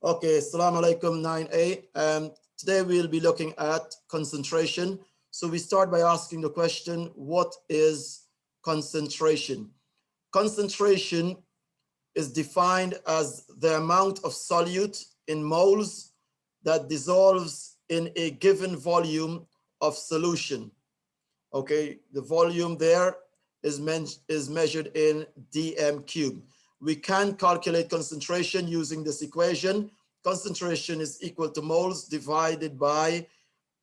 Okay, Assalamu alaikum 9A. Today we'll be looking at concentration. So we start by asking the question, what is concentration? Concentration is defined as the amount of solute in moles that dissolves in a given volume of solution. Okay, the volume there is measured in dm cubed. We can calculate concentration using this equation. Concentration is equal to moles divided by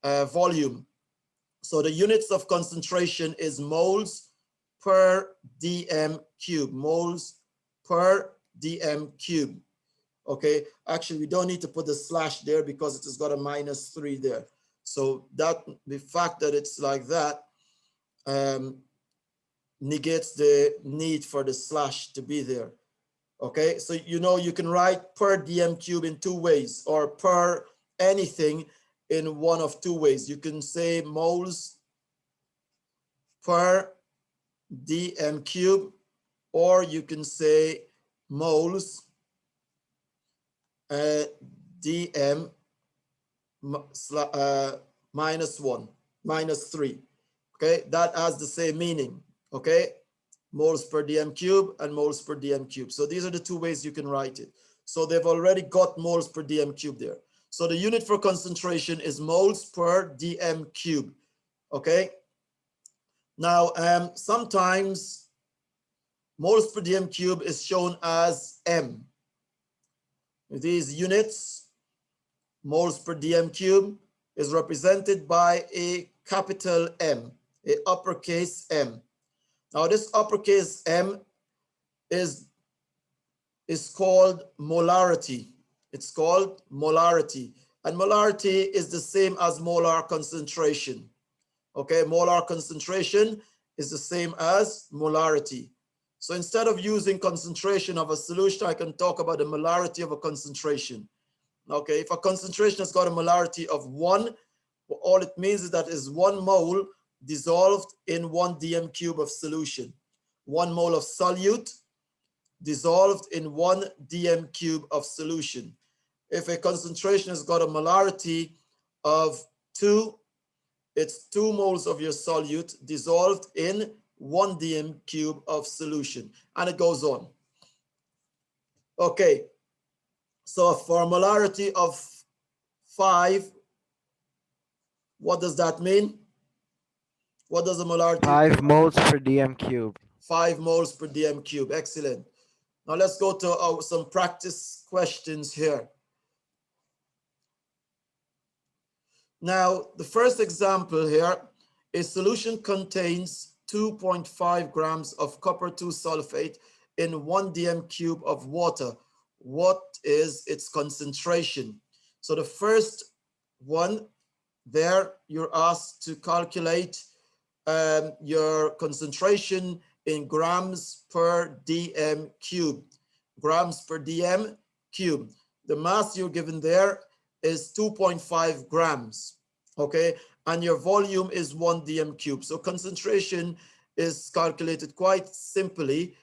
volume. So the units of concentration is moles per dm cube, moles per dm cube. Okay, actually we don't need to put the slash there because it has got a -3 there. So that the fact that it's like that negates the need for the slash to be there. Okay, so you can write per dm cube in two ways, or per anything in one of two ways. You can say moles per dm cube, or you can say moles dm -3. Okay, that has the same meaning. Okay, moles per dm cube and moles per dm cube. So these are the two ways you can write it. So they've already got moles per dm cube there. So the unit for concentration is moles per dm cube. Okay, now sometimes moles per dm cube is shown as m. These units, moles per dm cube, is represented by a capital M, a uppercase M. Now this uppercase M is called molarity. It's called molarity. And molarity is the same as molar concentration. Okay, molar concentration is the same as molarity. So instead of using concentration of a solution, I can talk about the molarity of a concentration. Okay, if a concentration has got a molarity of 1, all it means is that is 1 mole dissolved in 1 dm cube of solution. 1 mole of solute dissolved in 1 dm cube of solution. If a concentration has got a molarity of 2, it's 2 moles of your solute dissolved in 1 dm cube of solution, and it goes on. Okay, so for a molarity of 5, what does that mean? What does a molarity? 5 moles per dm cube. 5 moles per dm cube. Excellent. Now let's go to some practice questions here. Now, the first example here, a solution contains 2.5 grams of copper 2 sulfate in 1 dm cube of water. What is its concentration? So the first one there, you're asked to calculate your concentration in grams per dm cube. Grams per dm cube. The mass you're given there is 2.5 grams. Okay, and your volume is 1 dm cube. So concentration is calculated quite simply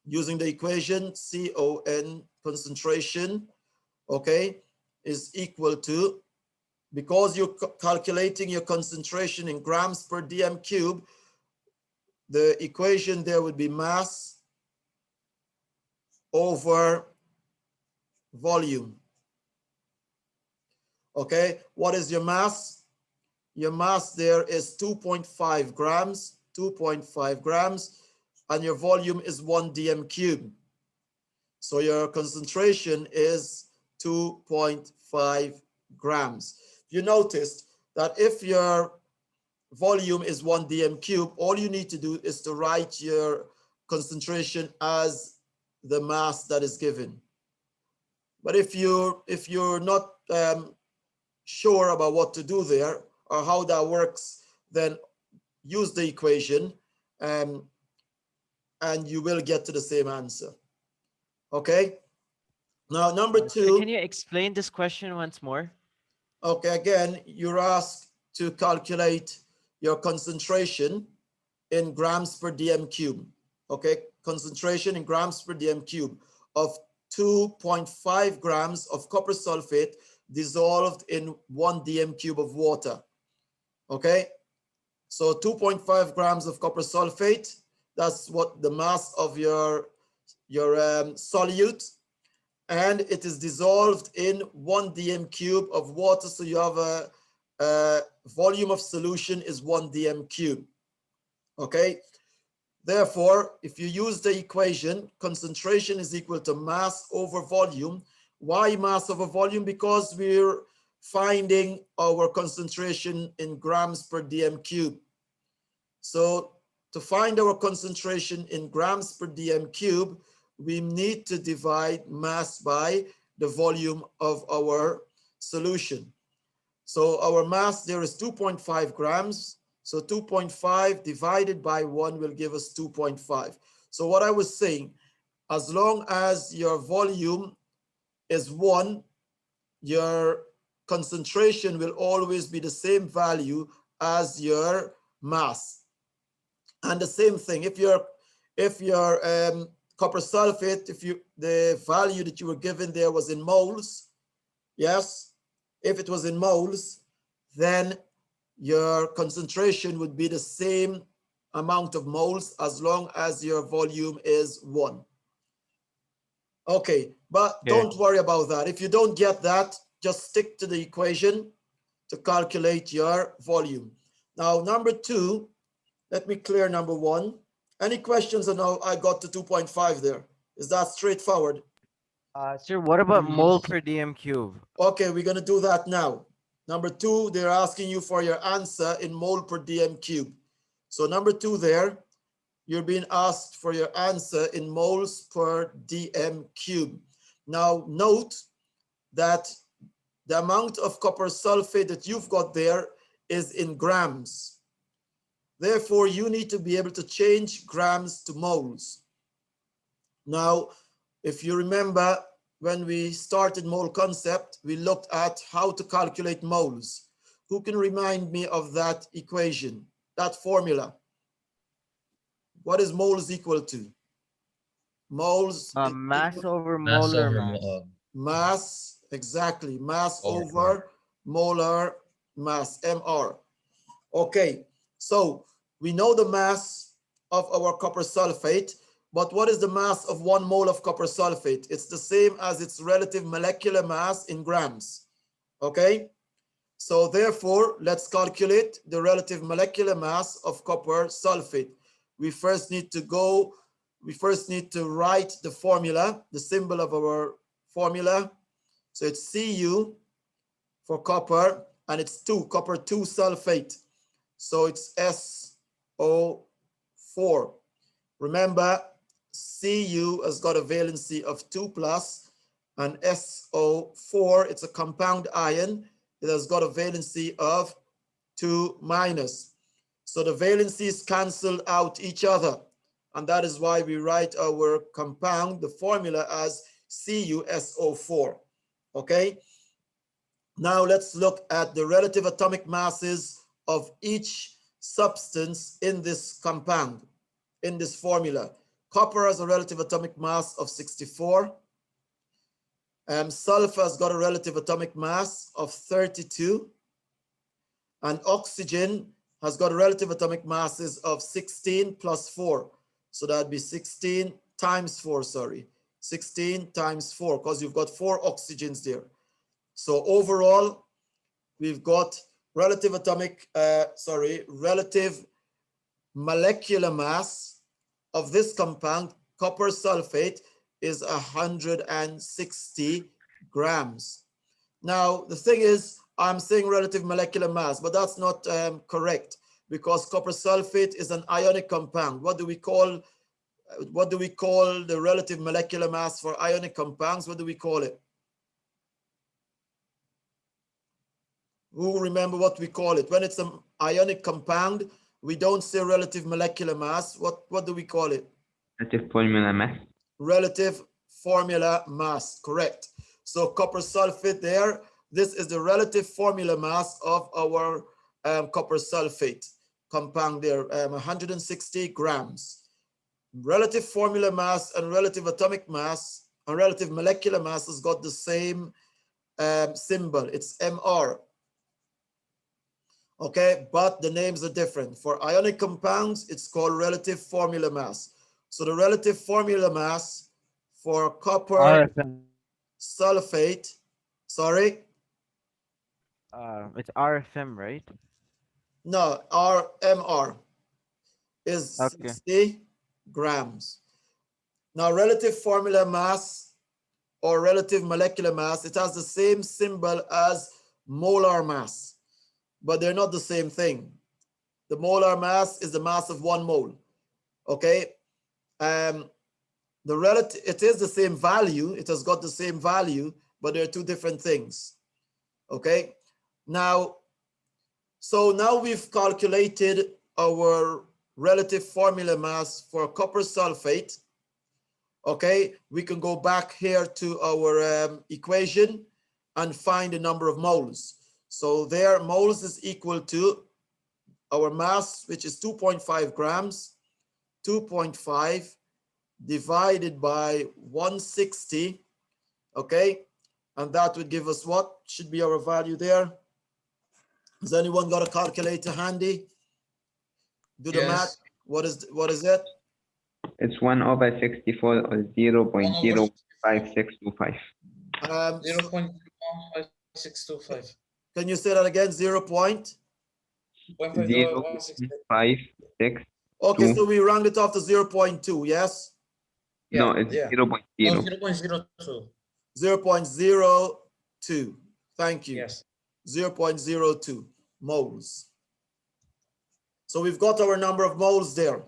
using the equation CON, concentration, okay, is equal to, because you're calculating your concentration in grams per dm cube, the equation there would be mass over volume. Okay, what is your mass? Your mass there is 2.5 grams, 2.5 grams, and your volume is 1 dm cube. So your concentration is 2.5 grams. You noticed that if your volume is 1 dm cube, all you need to do is to write your concentration as the mass that is given. But if you're not sure about what to do there or how that works, then use the equation and you will get to the same answer. Okay. Now, number 2. Can you explain this question once more? Okay, again, you're asked to calculate your concentration in grams per dm cube. Okay, concentration in grams per dm cube of 2.5 grams of copper sulfate dissolved in 1 dm cube of water. Okay, so 2.5 grams of copper sulfate, that's what the mass of your solute, and it is dissolved in 1 dm cube of water. So you have a volume of solution is 1 dm cube. Okay, therefore, if you use the equation, concentration is equal to mass over volume. Why mass over volume? Because we're finding our concentration in grams per dm cube. So to find our concentration in grams per dm cube, we need to divide mass by the volume of our solution. So our mass there is 2.5 grams. So 2.5 divided by 1 will give us 2.5. So what I was saying, as long as your volume is 1, your concentration will always be the same value as your mass. And the same thing, if your copper sulfate, the value that you were given there was in moles, yes, if it was in moles, then your concentration would be the same amount of moles as long as your volume is 1. Okay, but don't worry about that. If you don't get that, just stick to the equation to calculate your volume. Now, number 2, let me clear number 1. Any questions? And now I got to 2.5 there. Is that straightforward? Sir, what about mole per dm cube? Okay, we're going to do that now. Number 2, they're asking you for your answer in mole per dm cube. So number 2 there, you're being asked for your answer in moles per dm cube. Now note that the amount of copper sulfate that you've got there is in grams. Therefore, you need to be able to change grams to moles. Now, if you remember, when we started mole concept, we looked at how to calculate moles. Who can remind me of that equation, that formula? What is moles equal to? Moles. Mass over molar mass. Mass, exactly. Mass over molar mass, MR. Okay, so we know the mass of our copper sulfate, but what is the mass of 1 mole of copper sulfate? It's the same as its relative molecular mass in grams. Okay, so therefore, let's calculate the relative molecular mass of copper sulfate. We first need to write the formula, the symbol of our formula. So it's Cu for copper, and it's copper 2 sulfate. So it's SO4. Remember, Cu has got a valency of 2+, and SO4, it's a compound ion. It has got a valency of 2-. So the valencies cancel out each other. And that is why we write our compound, the formula, as CuSO4. Okay. Now let's look at the relative atomic masses of each substance in this compound, in this formula. Copper has a relative atomic mass of 64. Sulfur has got a relative atomic mass of 32. And oxygen has got relative atomic masses of 16 plus 4. So that'd be 16 times 4, sorry. 16 times 4, because you've got 4 oxygens there. So overall, we've got relative molecular mass of this compound, copper sulfate, is 160 grams. Now, the thing is, I'm saying relative molecular mass, but that's not correct, because copper sulfate is an ionic compound. What do we call the relative molecular mass for ionic compounds? What do we call it? Who remember what we call it? When it's an ionic compound, we don't say relative molecular mass. What do we call it? Relative formula mass. Relative formula mass, correct. So copper sulfate there, this is the relative formula mass of our copper sulfate compound there, 160 grams. Relative formula mass and relative atomic mass And relative molecular mass has got the same symbol. It's Mr. Okay, but the names are different. For ionic compounds, it's called relative formula mass. So the relative formula mass for copper RFM. sulfate, sorry, It's RFM, right? no, RMR is Okay. 60 grams. Now, relative formula mass or relative molecular mass, it has the same symbol as molar mass, but they're not the same thing. The molar mass is the mass of 1 mole, okay? The relative, it is the same value, it has got the same value, but they're two different things, okay? Now, so now we've calculated our relative formula mass for copper sulfate. Okay, we can go back here to our equation and find the number of moles. So there, moles is equal to our mass, which is 2.5 grams, 2.5 divided by 160, okay? And that would give us what should be our value there. Has anyone got a calculator handy? Do the math. What is it? It's 1/64 or 0.05625. 0.5625. Can you say that again? 0 point? 0.56. Okay, so we round it off to 0.2, yes? No, it's 0.0. No, 0.02. 0.02. Thank you. Yes. 0.02 moles. So we've got our number of moles there.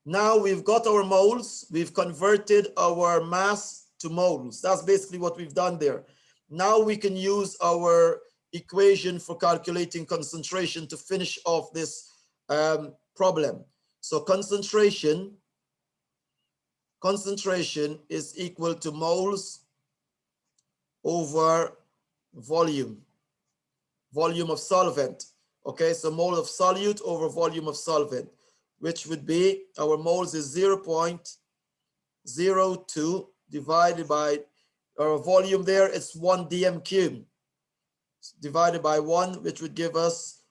Now we've got our moles, we've converted our mass to moles. That's basically what we've done there. Now we can use our equation for calculating concentration to finish off this problem. So concentration is equal to moles over volume of solvent. Okay, so mole of solute over volume of solvent, which would be, our moles is 0.02 divided by our volume there, it's 1 dm cubed divided by 1, which would give us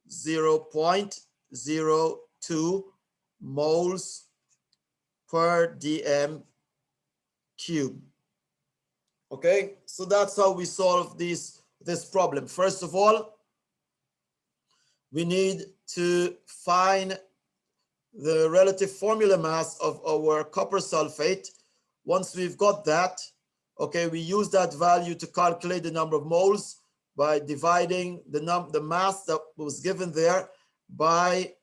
0.02 moles per dm cube. Okay, so that's how we solve this problem. First of all, we need to find the relative formula mass of our copper sulfate. Once we've got that, okay, we use that value to calculate the number of moles by dividing the mass that was given there by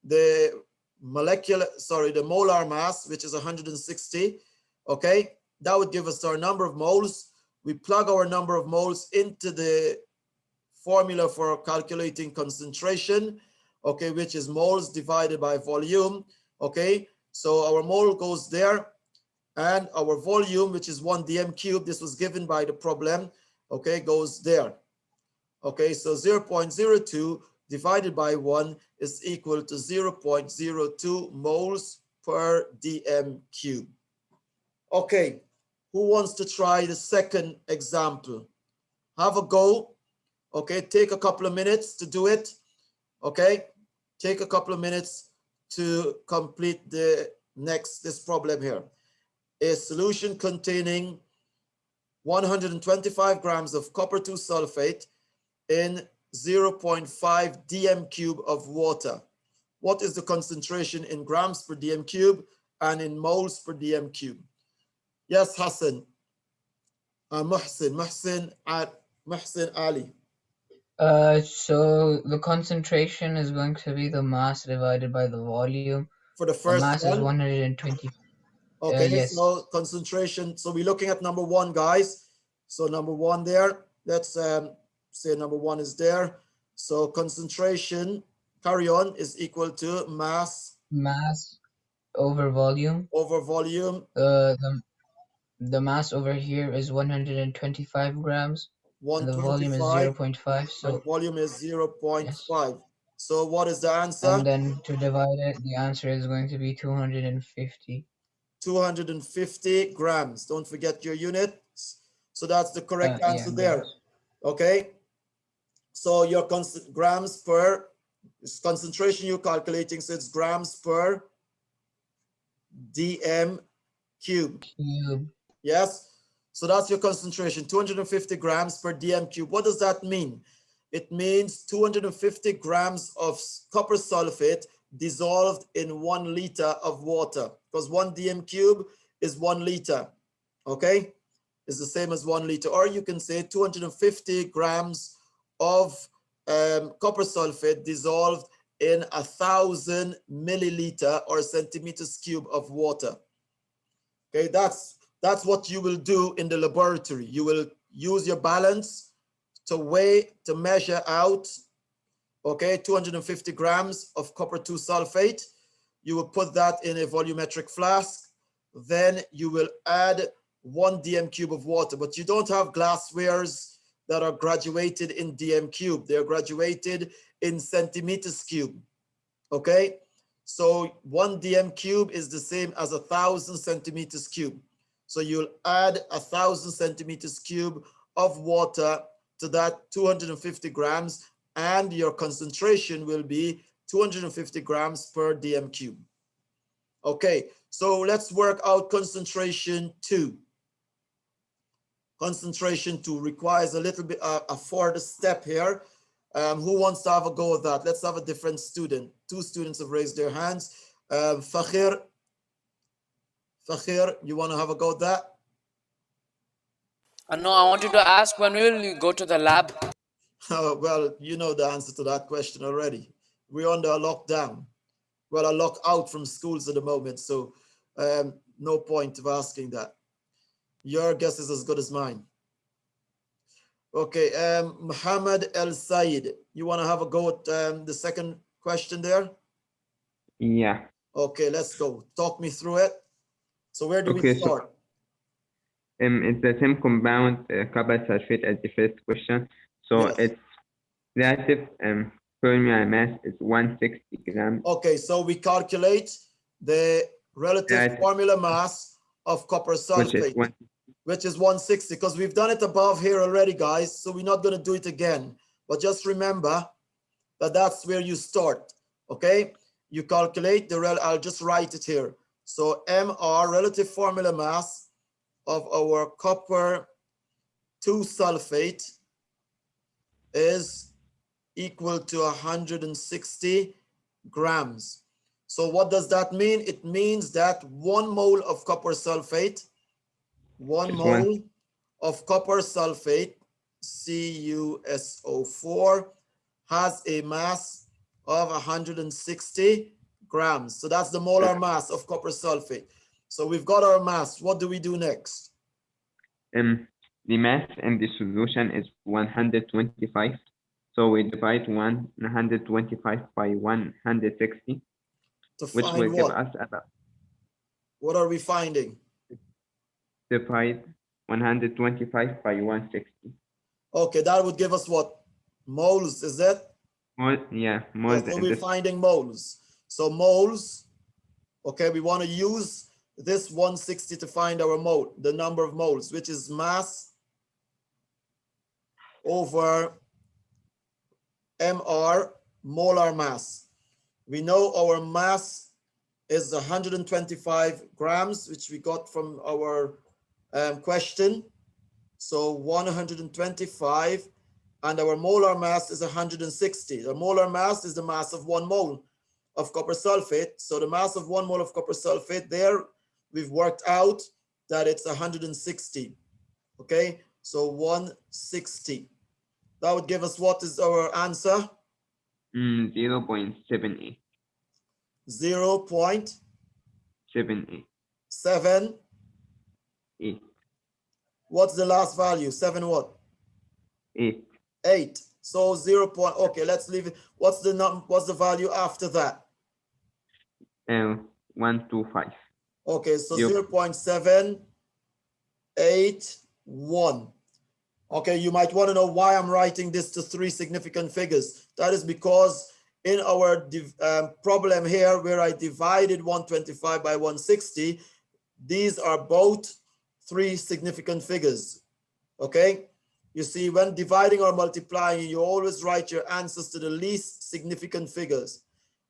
the molar mass, which is 160. Okay, that would give us our number of moles. We plug our number of moles into the formula for calculating concentration, okay, which is moles divided by volume. Okay, so our mole goes there, and our volume, which is 1 dm cubed, this was given by the problem, okay, goes there. Okay, so 0.02 divided by 1 is equal to 0.02 moles per dm cube. Okay, who wants to try the second example? Have a go. Okay, take a couple of minutes to do it. Okay, take a couple of minutes to complete this problem here. A solution containing 125 grams of copper 2 sulfate in 0.5 dm cube of water. What is the concentration in grams per dm cube and in moles per dm cube? Yes, Hassan. Muhsin Ali. So the concentration is going to be the mass divided by the volume. For the The first mass one? is 120. Okay, yes. so concentration. So we're looking at number 1, guys. So number 1 there. Let's say number 1 is there. So concentration, carry on, is equal to mass Over volume. over volume. The mass over here is 125 grams. And the volume is 0.5. So and volume is 0.5. Yes. So what is the answer? And then to divide it, the answer is going to be 250. 250 grams. Don't forget your units. So that's the correct Yeah, answer there. grams. Okay. So your grams per concentration you're calculating, so it's grams per dm cube. Yes. So that's your concentration, 250 grams per dm cube. What does that mean? It means 250 grams of copper sulfate dissolved in 1 liter of water, because 1 dm cube is 1 liter. Okay, it's the same as 1 liter. Or you can say 250 grams of copper sulfate dissolved in 1,000 milliliter or centimeters cube of water. Okay, that's what you will do in the laboratory. You will use your balance to weigh, to measure out, okay, 250 grams of copper 2 sulfate. You will put that in a volumetric flask. Then you will add 1 dm cube of water, but you don't have glasswares that are graduated in dm cube. They're graduated in centimeters cube, okay? So 1 dm cube is the same as 1,000 centimeters cube. So you'll add 1,000 centimeters cube of water to that 250 grams, and your concentration will be 250 grams per dm cube. Okay, so let's work out concentration 2. Concentration 2 requires a little bit a further step here. Who wants to have a go at that? Let's have a different student. 2 students have raised their hands. Fakhir, you want to have a go at that? No, I wanted to ask, when will you go to the lab? Well, you know the answer to that question already. We're under a lockdown. Well, a lockout from schools at the moment, so no point of asking that. Your guess is as good as mine. Okay, Muhammad El Sayed, you want to have a go at the second question there? Yeah. Okay, let's go. Talk me through it. So where do we Okay, start? It's the same compound, copper sulfate, as the first question. So Yes. its relative formula mass is 160 grams. Okay, so we calculate the relative Right. formula mass of copper sulfate, which is 160, because we've done it above here already, guys. So we're not going to do it again. But just remember that that's where you start. Okay, you calculate the I'll just write it here. So MR, relative formula mass of our copper 2 sulfate, is equal to 160 grams. So what does that mean? It means that 1 mole of copper sulfate, 1 mole of copper sulfate, CuSO4, has a mass of 160 grams. So that's the molar mass of copper sulfate. So we've got our mass. What do we do next? The mass in the solution is 125. So we divide 125 by 160, which will give us about. What are we finding? Divide 125 by 160. Okay, that would give us what? Moles, is that? More, yeah, more So we're finding moles. So moles, okay, we want to use this 160 to find our mole, the number of moles, which is mass over MR, molar mass. We know our mass is 125 grams, which we got from our question. So 125, and our molar mass is 160. The molar mass is the mass of 1 mole of copper sulfate. So the mass of 1 mole of copper sulfate there, we've worked out that it's 160. Okay, so 160. That would give us, what is our answer? 0.78. 0.78. 8. What's the last value? 7 what? 8. 8. So 0. Okay, let's leave it. What's the value after that? 125. Okay, so 0.781. Okay, you might want to know why I'm writing this to 3 significant figures. That is because in our problem here, where I divided 125 by 160, these are both 3 significant figures. Okay, you see, when dividing or multiplying, you always write your answers to the least significant figures,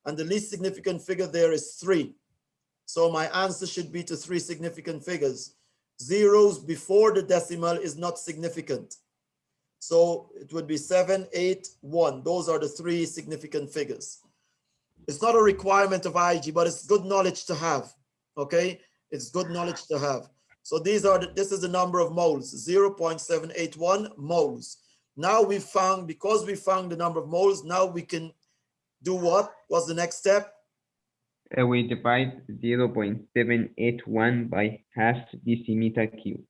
and the least significant figure there is 3. So my answer should be to 3 significant figures. Zeros before the decimal is not significant. So it would be 7, 8, 1. Those are the 3 significant figures. It's not a requirement of IG, but it's good knowledge to have. Okay, it's good knowledge to have. So these are this is the number of moles, 0.781 moles. Now we found, because we found the number of moles, now we can do what? What's the next step? We divide 0.781 by half decimeter cube.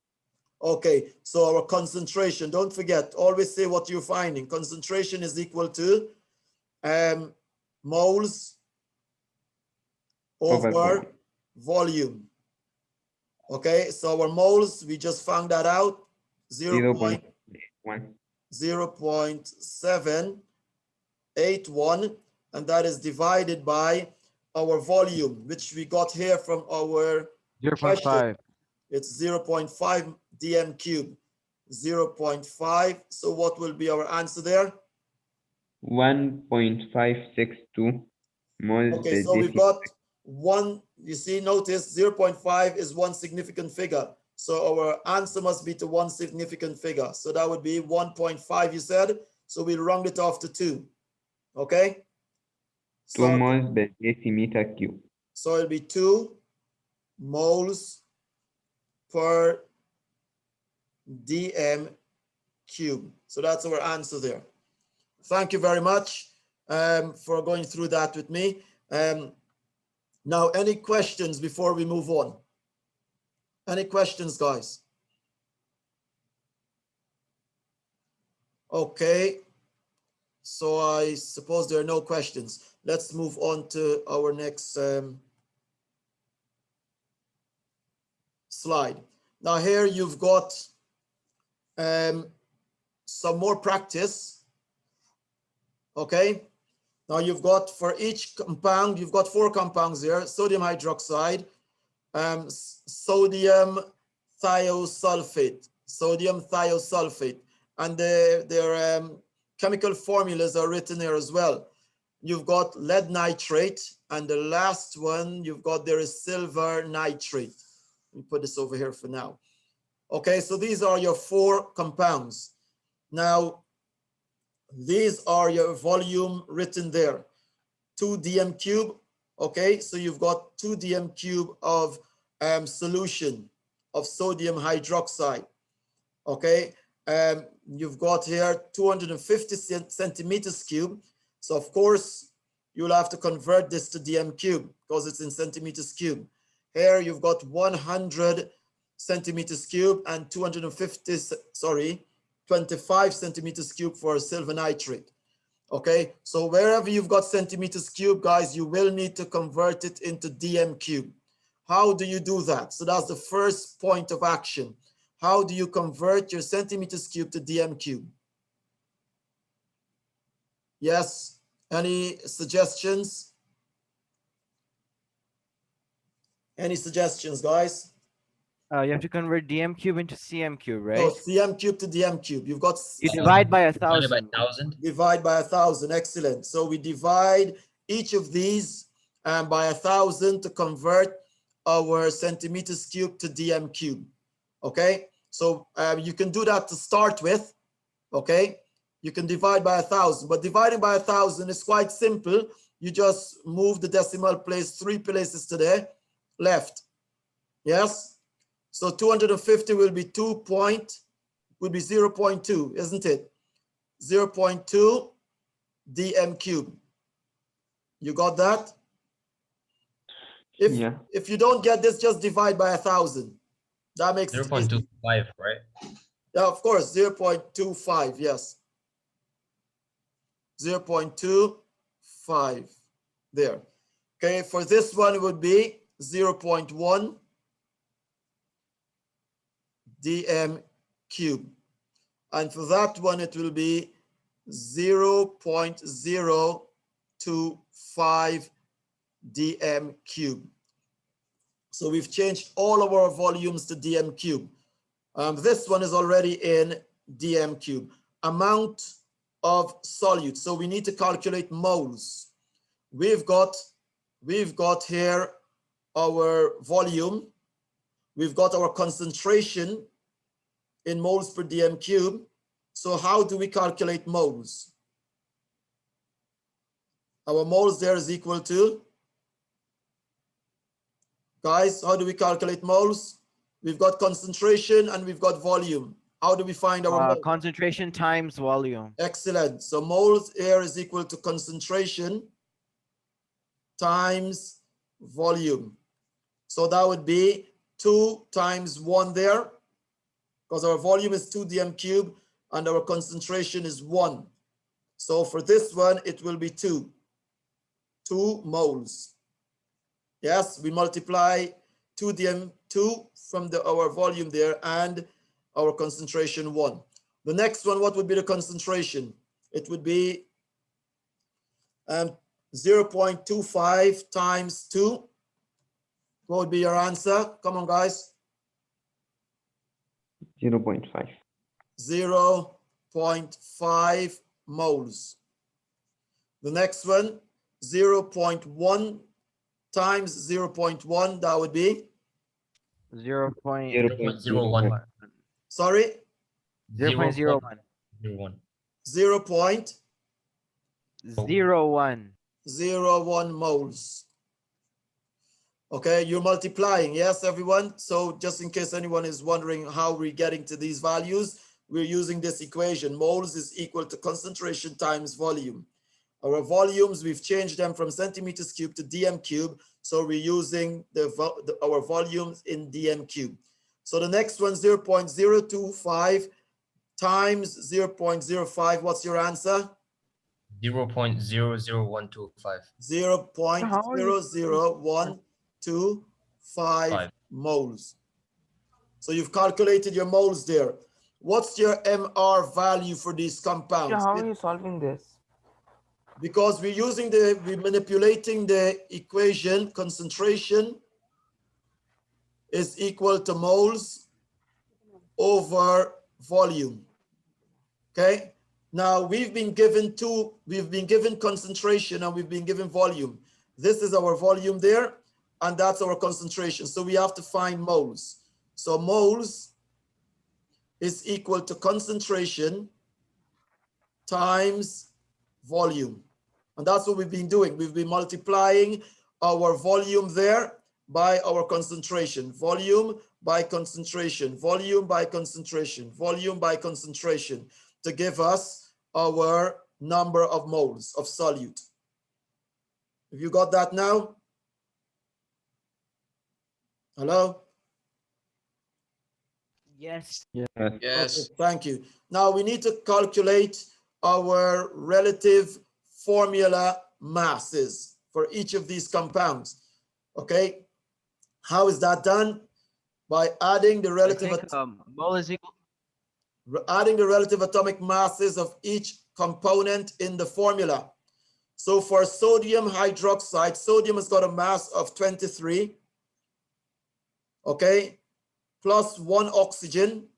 Okay, so our concentration, don't forget, always say what you're finding. Concentration is equal to moles over volume. Okay, so our moles, we just found that out, 0.781, and that is divided by our volume, which we got here from our 0.5. It's 0.5 dm cube, 0.5. So what will be our answer there? 1.562 moles. Okay, so we've got one, you see, notice 0.5 is one significant figure. So our answer must be to one significant figure. So that would be 1.5, you said. So we round it off to 2. Okay? 2 moles per decimeter cube. So it'll be 2 moles per dm cube. So that's our answer there. Thank you very much for going through that with me. Now, any questions before we move on? Any questions, guys? Okay. So I suppose there are no questions. Let's move on to our next slide. Now here you've got some more practice. Okay. Now you've got, for each compound, you've got 4 compounds here: sodium hydroxide, sodium thiosulfate, and their chemical formulas are written here as well. You've got lead nitrate, and the last one you've got there is silver nitrate. Let me put this over here for now. Okay, so these are your 4 compounds. Now, these are your volume written there, 2 dm cube. Okay, so you've got 2 dm cube of solution of sodium hydroxide. Okay, you've got here 250 centimeters cube. So of course, you'll have to convert this to dm cube because it's in centimeters cube. Here you've got 100 centimeters cube and 25 centimeters cube for silver nitrate. Okay, so wherever you've got centimeters cube, guys, you will need to convert it into dm cube. How do you do that? So that's the first point of action. How do you convert your centimeters cube to dm cube? Yes, any suggestions? Any suggestions, guys? You have to convert dm cube into cm cube, right? No, cm cube to dm cube. You've got You divide by 1,000. 1,000. divide by 1,000. Excellent. So we divide each of these by 1,000 to convert our centimeters cube to dm cube. Okay, so you can do that to start with. Okay, you can divide by 1,000, but dividing by 1,000 is quite simple. You just move the decimal place 3 places to the left. Yes. So 250 will be 0.2, isn't it? 0.2 dm cube. You got that? If you don't get this, just divide by 1,000. That makes 0.25, right? Yeah, of course, 0.25, yes. 0.25 there. Okay, for this one, it would be 0.1 dm cube. And for that one, it will be 0.025 dm cube. So we've changed all of our volumes to dm cube. This one is already in dm cube. Amount of solute. So we need to calculate moles. We've got here our volume. We've got our concentration in moles per dm cube. So how do we calculate moles? Our moles there is equal to, guys, how do we calculate moles? We've got concentration and we've got volume. How do we find our moles? Concentration times volume. Excellent. So moles here is equal to concentration times volume. So that would be 2 times 1 there, because our volume is 2 dm cube and our concentration is 1. So for this one, it will be 2 moles. Yes, we multiply 2 from our volume there and our concentration 1. The next one, what would be the concentration? It would be 0.25 times 2. What would be your answer? Come on, guys. 0.5. 0.5 moles. The next one, 0.1 times 0.1, that would be? 0.01. Sorry? 0.01. 0.01 moles. Okay, you're multiplying, yes, everyone? So just in case anyone is wondering how we're getting to these values, we're using this equation. Moles is equal to concentration times volume. Our volumes, we've changed them from centimeters cubed to dm cube. So we're using our volumes in dm cube. So the next one, 0.025 times 0.05. What's your answer? 0.00125. 0.00125 moles. So you've calculated your moles there. What's your MR value for these compounds? How are you solving this? Because we're manipulating the equation. Concentration is equal to moles over volume. Okay. Now we've been given concentration and we've been given volume. This is our volume there, and that's our concentration. So we have to find moles. So moles is equal to concentration times volume. And that's what we've been doing. We've been multiplying our volume there by our concentration. Volume by concentration, volume by concentration, volume by concentration, to give us our number of moles of solute. Have you got that now? Hello? Yes. Yes. Okay, thank you. Now we need to calculate our relative formula masses for each of these compounds. Okay, how is that done? By adding the relative mole is equal. adding the relative atomic masses of each component in the formula. So for sodium hydroxide, sodium has got a mass of 23, okay, plus 1 oxygen,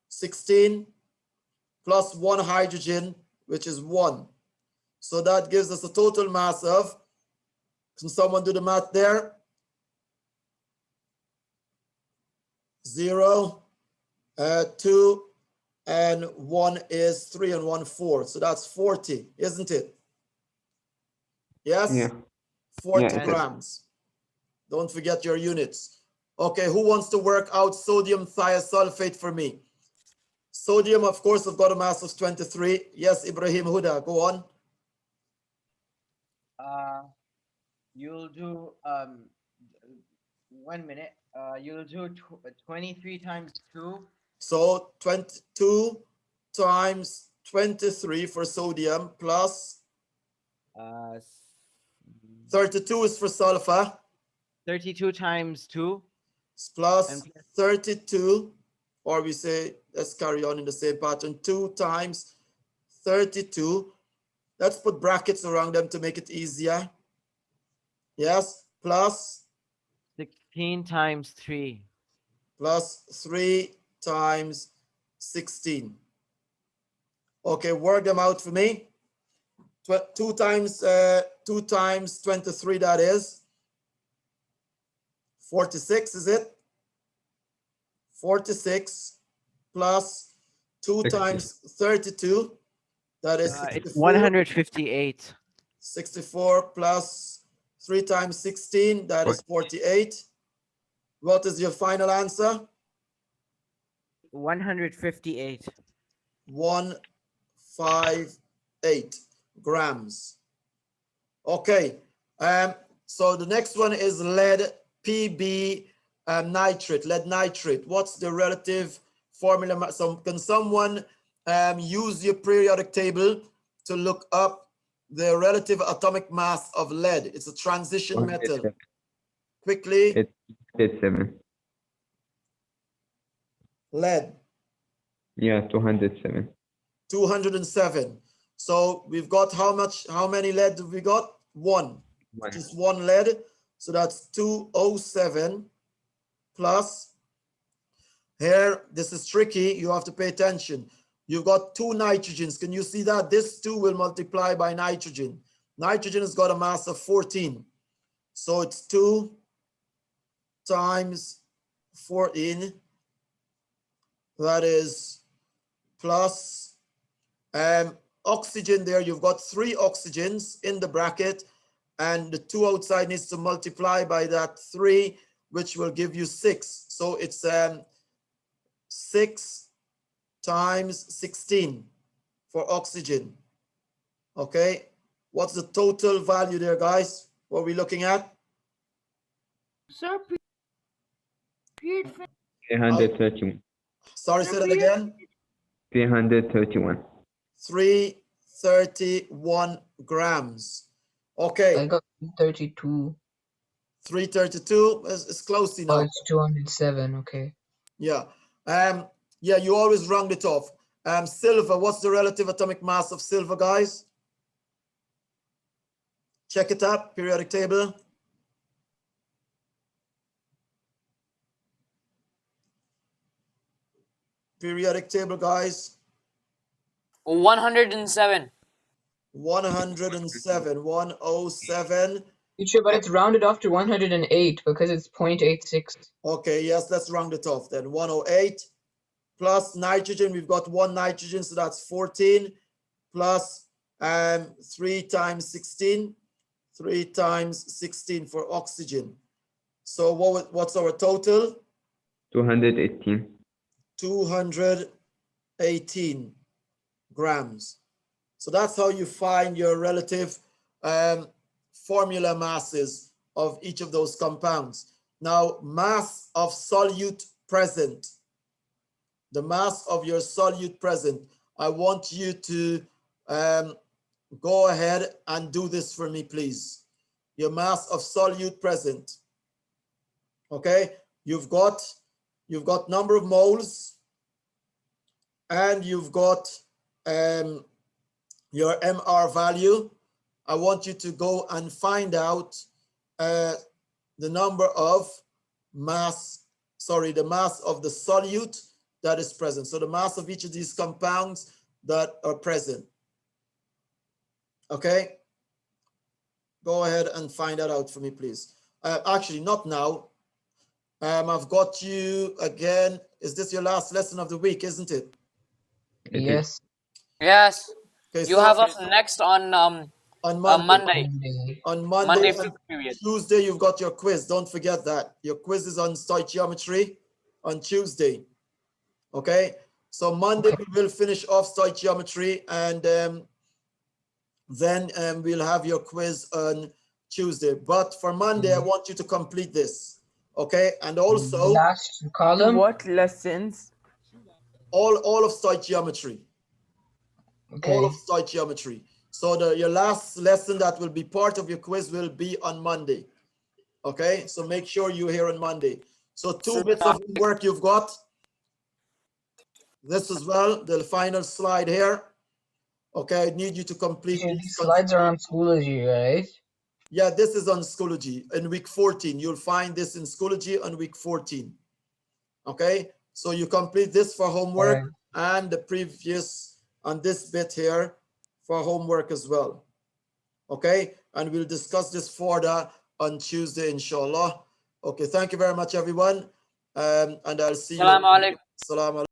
16, plus 1 hydrogen, which is 1. So that gives us a total mass of, can someone do the math there? 0, 2, and 1 is 3, and 1, 4. So that's 40, isn't it? Yes? Yeah. 40 Yeah. grams. Don't forget your units. Okay, who wants to work out sodium thiosulfate for me? Sodium, of course, have got a mass of 23. Yes, Ibrahim Huda, go on. You'll do 1 minute. You'll do 23 times 2. So 22 times 23 for sodium plus 32 is for sulfur. 32 times 2. Plus And 32, or we say, let's carry on in the same pattern, 2 times 32. Let's put brackets around them to make it easier. Yes, plus 16 times 3. Plus 3 times 16. Okay, work them out for me. 2 times 23, that is 46, is it? 46 plus 2 60. times 32, that is It's 64. 158. 64 plus 3 times 16, that is 48. What is your final answer? 158. 158 grams. Okay, so the next one is lead PB nitrate, lead nitrate. What's the relative formula? So can someone use your periodic table to look up the relative atomic mass of lead? It's a transition metal. Quickly. It's 7. Lead. Yeah, 207. 207. So we've got how many lead have we got? 1. One. Just 1 lead. So that's 207 plus, here, this is tricky. You have to pay attention. You've got 2 nitrogens. Can you see that? This 2 will multiply by nitrogen. Nitrogen has got a mass of 14. So it's 2 times 14. That is plus oxygen there. You've got 3 oxygens in the bracket, and the 2 outside needs to multiply by that 3, which will give you 6. So it's 6 times 16 for oxygen. Okay, what's the total value there, guys? What are we looking at? Sir, period 331. Sorry, say that again. 331. 331 grams. I Okay, got 32. 332 is close Oh, enough. it's 207. Okay. Yeah. Yeah, you always round it off. Silver, what's the relative atomic mass of silver, guys? Check it up, periodic table. Periodic table, guys. 107. 107, 107. Teacher, but it's rounded off to 108 because it's 0.86. Okay, yes, let's round it off then. 108 plus nitrogen. We've got 1 nitrogen, so that's 14 plus 3 times 16. 3 times 16 for oxygen. So what's our total? 218. 218 grams. So that's how you find your relative formula masses of each of those compounds. Now, mass of solute present. The mass of your solute present. I want you to go ahead and do this for me, please. Your mass of solute present. Okay, you've got number of moles, and you've got your MR value. I want you to go and find out the number of mass, the mass of the solute that is present. So the mass of each of these compounds that are present. Okay, go ahead and find that out for me, please. Actually, not now. I've got you again. Is this your last lesson of the week, isn't it? Yes. Yes. Okay, You so have us next on on Monday. Monday. On Monday, Monday and fifth period. Tuesday, you've got your quiz. Don't forget that. Your quiz is on stoichiometry on Tuesday. Okay, so Monday Okay. we will finish off stoichiometry, and then we'll have your quiz on Tuesday. But for Monday, I want you to complete this. Okay, and also Last column. What lessons? all of stoichiometry. Okay. All of stoichiometry. So your last lesson that will be part of your quiz will be on Monday. Okay, so make sure you're here on Monday. So 2 bits of work you've got. This as well, the final slide here. Okay, I need you to complete Teacher, these. these slides are on Schoology, right? Yeah, this is on Schoology in week 14. You'll find this in Schoology on week 14. Okay, so you complete this for homework and the previous on this bit here for homework as well. Okay, and we'll discuss this further on Tuesday, inshallah. Okay, thank you very much, everyone. And I'll see you. Assalamu alaikum. Assalamu alaikum.